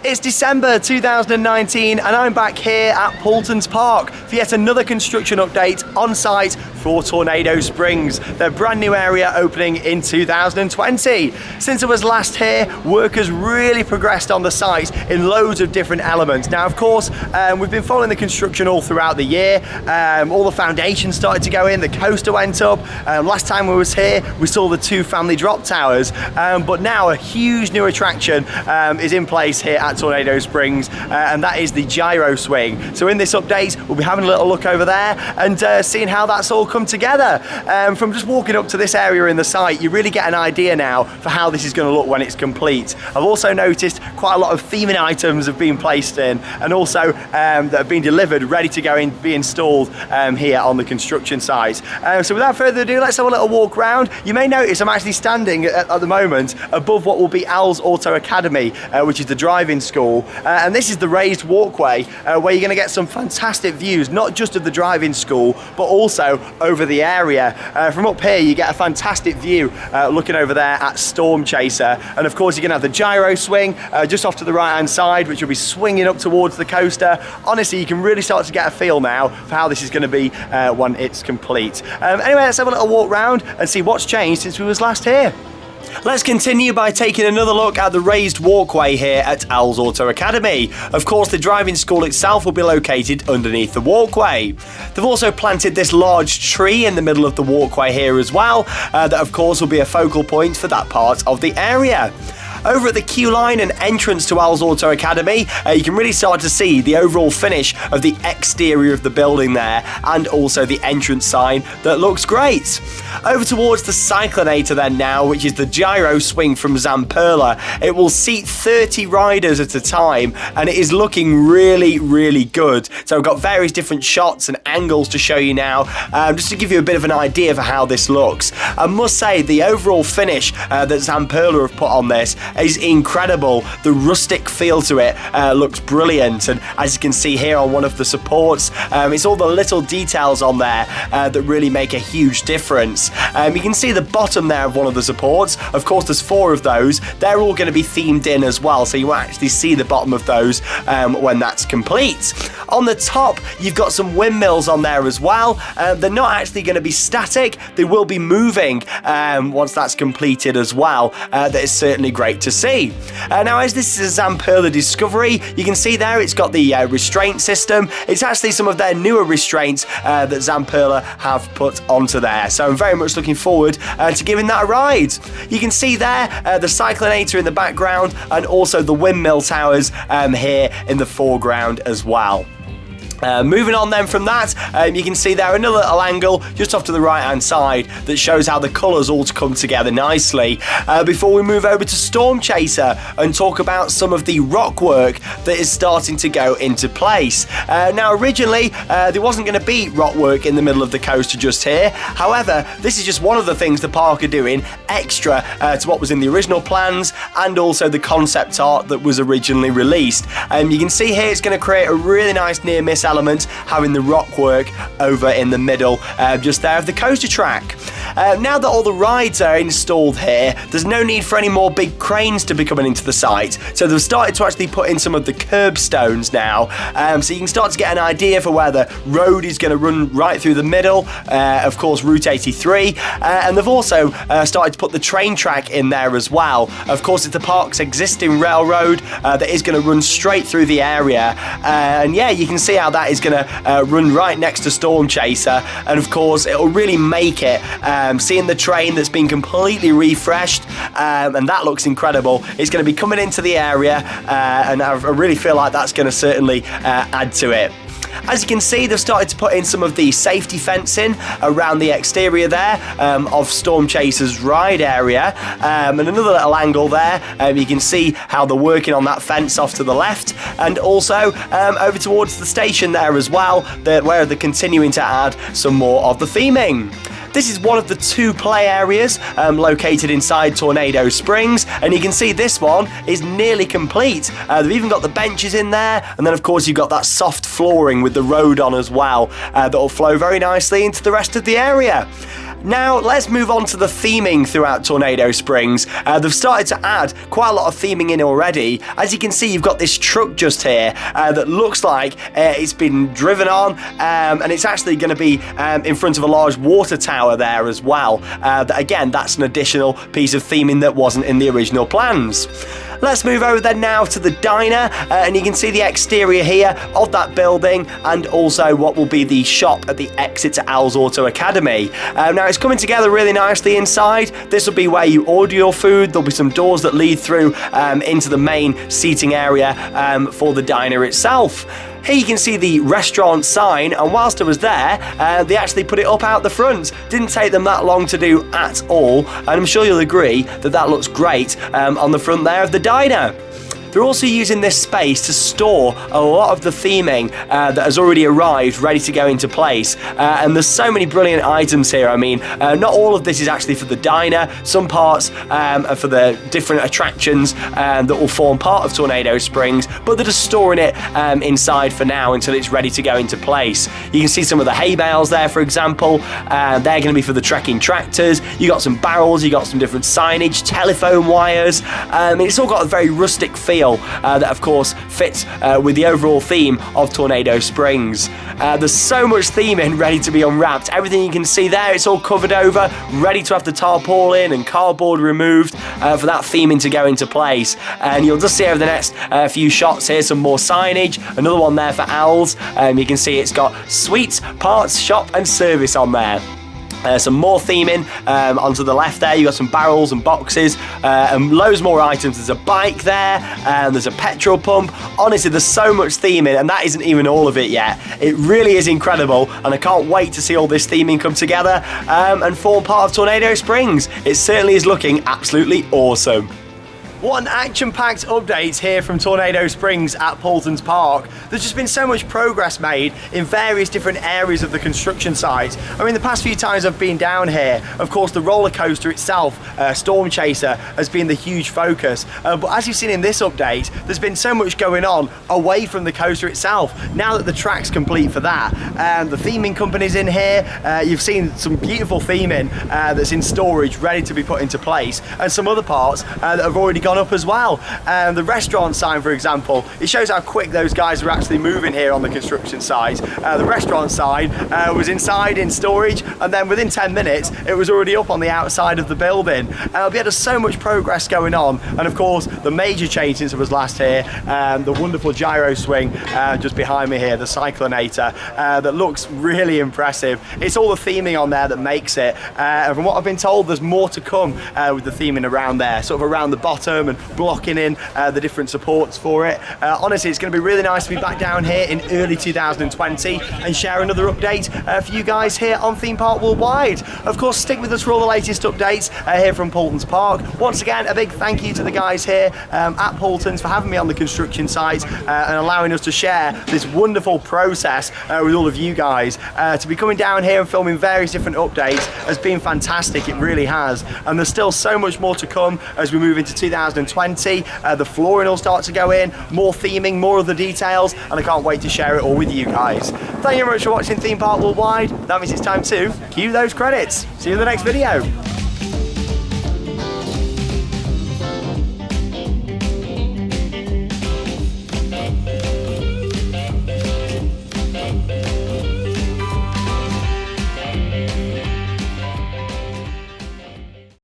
It's December 2019 and I'm back here at Paultons Park for yet another construction update on site for Tornado Springs, their brand new area opening in 2020. Since I was last here, work has really progressed on the site in loads of different elements. Now, of course, we've been following the construction all throughout the year. All the foundations started to go in, the coaster went up. Last time we was here, we saw the 2 family drop towers, but now a huge new attraction is in place here at Tornado Springs, and that is the gyro swing. So in this update, we'll be having a little look over there and seeing how that's all come together. From just walking up to this area in the site, you really get an idea now for how this is going to look when it's complete. I've also noticed quite a lot of theming items have been placed in, and also that have been delivered, ready to go in, be installed here on the construction site. So without further ado, let's have a little walk around. You may notice I'm actually standing at the moment above what will be Al's Auto Academy, which is the driving school, and this is the raised walkway where you're going to get some fantastic views, not just of the driving school but also over the area. From up here you get a fantastic view looking over there at Storm Chaser, and of course you're going to have the gyro swing just off to the right hand side, which will be swinging up towards the coaster. Honestly, you can really start to get a feel now for how this is going to be when it's complete. Anyway, let's have a little walk round and see what's changed since we was last here. Let's continue by taking another look at the raised walkway here at Al's Auto Academy. Of course, the driving school itself will be located underneath the walkway. They've also planted this large tree in the middle of the walkway here as well, that of course will be a focal point for that part of the area. Over at the queue line and entrance to Al's Auto Academy, you can really start to see the overall finish of the exterior of the building there, and also the entrance sign that looks great. Over towards the Cyclonator then now, which is the gyro swing from Zamperla. It will seat 30 riders at a time, and it is looking really, really good. So I've got various different shots and angles to show you now, just to give you a bit of an idea for how this looks. I must say, the overall finish that Zamperla have put on this is incredible. The rustic feel to it looks brilliant, and as you can see here on one of the supports, it's all the little details on there that really make a huge difference. You can see the bottom there of one of the supports. Of course, there's 4 of those. They're all going to be themed in as well, so you won't actually see the bottom of those when that's complete. On the top, you've got some windmills on there as well. They're not actually going to be static. They will be moving once that's completed as well. That is certainly great to see. Now, as this is a Zamperla Discovery, you can see there it's got the restraint system. It's actually some of their newer restraints that Zamperla have put onto there, so I'm very much looking forward to giving that a ride. You can see there the Cyclonator in the background, and also the windmill towers here in the foreground as well. Moving on then from that, you can see there another little angle just off to the right hand side that shows how the colours all come together nicely. Before we move over to Storm Chaser and talk about some of the rock work that is starting to go into place. Now, originally there wasn't going to be rock work in the middle of the coaster just here. However, this is just one of the things the park are doing extra to what was in the original plans, and also the concept art that was originally released. You can see here it's going to create a really nice near miss element, having the rock work over in the middle just there of the coaster track. Now that all the rides are installed here, there's no need for any more big cranes to be coming into the site, so they've started to actually put in some of the curbstones now, so you can start to get an idea for where the road is going to run right through the middle, of course Route 83, and they've also started to put the train track in there as well. Of course, it's the park's existing railroad that is going to run straight through the area, and yeah, you can see how that is going to run right next to Storm Chaser, and of course it'll really make it, seeing the train that's been completely refreshed, and that looks incredible. It's going to be coming into the area, and I really feel like that's going to certainly add to it. As you can see, they've started to put in some of the safety fencing around the exterior there of Storm Chaser's ride area, and another little angle there, you can see how they're working on that fence off to the left, and also over towards the station there as well, where they're continuing to add some more of the theming. This is one of the 2 play areas located inside Tornado Springs, and you can see this one is nearly complete. They've even got the benches in there, and then of course you've got that soft flooring with the road on as well that will flow very nicely into the rest of the area. Now let's move on to the theming throughout Tornado Springs. They've started to add quite a lot of theming in already. As you can see, you've got this truck just here that looks like it's been driven on, and it's actually going to be in front of a large water tower there as well. Again, that's an additional piece of theming that wasn't in the original plans. Let's move over then now to the diner, and you can see the exterior here of that building, and also what will be the shop at the exit to Al's Auto Academy. Now it's coming together really nicely inside. This will be where you order your food. There'll be some doors that lead through into the main seating area for the diner itself. Here you can see the restaurant sign, and whilst I was there, they actually put it up out the front. Didn't take them that long to do at all, and I'm sure you'll agree that that looks great on the front there of the diner. They're also using this space to store a lot of the theming that has already arrived, ready to go into place. And there's so many brilliant items here. I mean, not all of this is actually for the diner. Some parts are for the different attractions that will form part of Tornado Springs, but they're just storing it inside for now until it's ready to go into place. You can see some of the hay bales there, for example. They're going to be for the trekking tractors. You got some barrels, you got some different signage, telephone wires. It's all got a very rustic feel that of course fits with the overall theme of Tornado Springs. There's so much theming ready to be unwrapped. Everything you can see there, it's all covered over, ready to have the tarpaulin and cardboard removed for that theming to go into place. And you'll just see over the next few shots here some more signage, another one there for Al's. You can see it's got sweets, parts, shop and service on there. Some more theming onto the left there. You got some barrels and boxes and loads more items. There's a bike there, and there's a petrol pump. Honestly, there's so much theming, and that isn't even all of it yet. It really is incredible, and I can't wait to see all this theming come together and form part of Tornado Springs. It certainly is looking absolutely awesome. What an action-packed update here from Tornado Springs at Paultons Park. There's just been so much progress made in various different areas of the construction site. I mean, the past few times I've been down here, of course, the roller coaster itself, Storm Chaser, has been the huge focus. But as you've seen in this update, there's been so much going on away from the coaster itself. Now that the track's complete for that, the theming company's in here. You've seen some beautiful theming that's in storage, ready to be put into place, and some other parts that have already gone up as well. The restaurant sign, for example, it shows how quick those guys are actually moving here on the construction site. The restaurant sign was inside in storage, and then within 10 minutes it was already up on the outside of the building. There's so much progress going on, and of course the major change since I was last here, the wonderful gyro swing just behind me here, the Cyclonator, that looks really impressive. It's all the theming on there that makes it, and from what I've been told, there's more to come with the theming around there, sort of around the bottom and blocking in the different supports for it. Honestly, it's going to be really nice to be back down here in early 2020 and share another update for you guys here on Theme Park Worldwide. Of course, stick with us for all the latest updates here from Paultons Park. Once again, a big thank you to the guys here at Paultons for having me on the construction site and allowing us to share this wonderful process with all of you guys. To be coming down here and filming various different updates has been fantastic, it really has. And there's still so much more to come as we move into 2020. The flooring will start to go in, more theming, more of the details, and I can't wait to share it all with you guys. Thank you very much for watching Theme Park Worldwide. That means it's time to cue those credits. See you in the next video.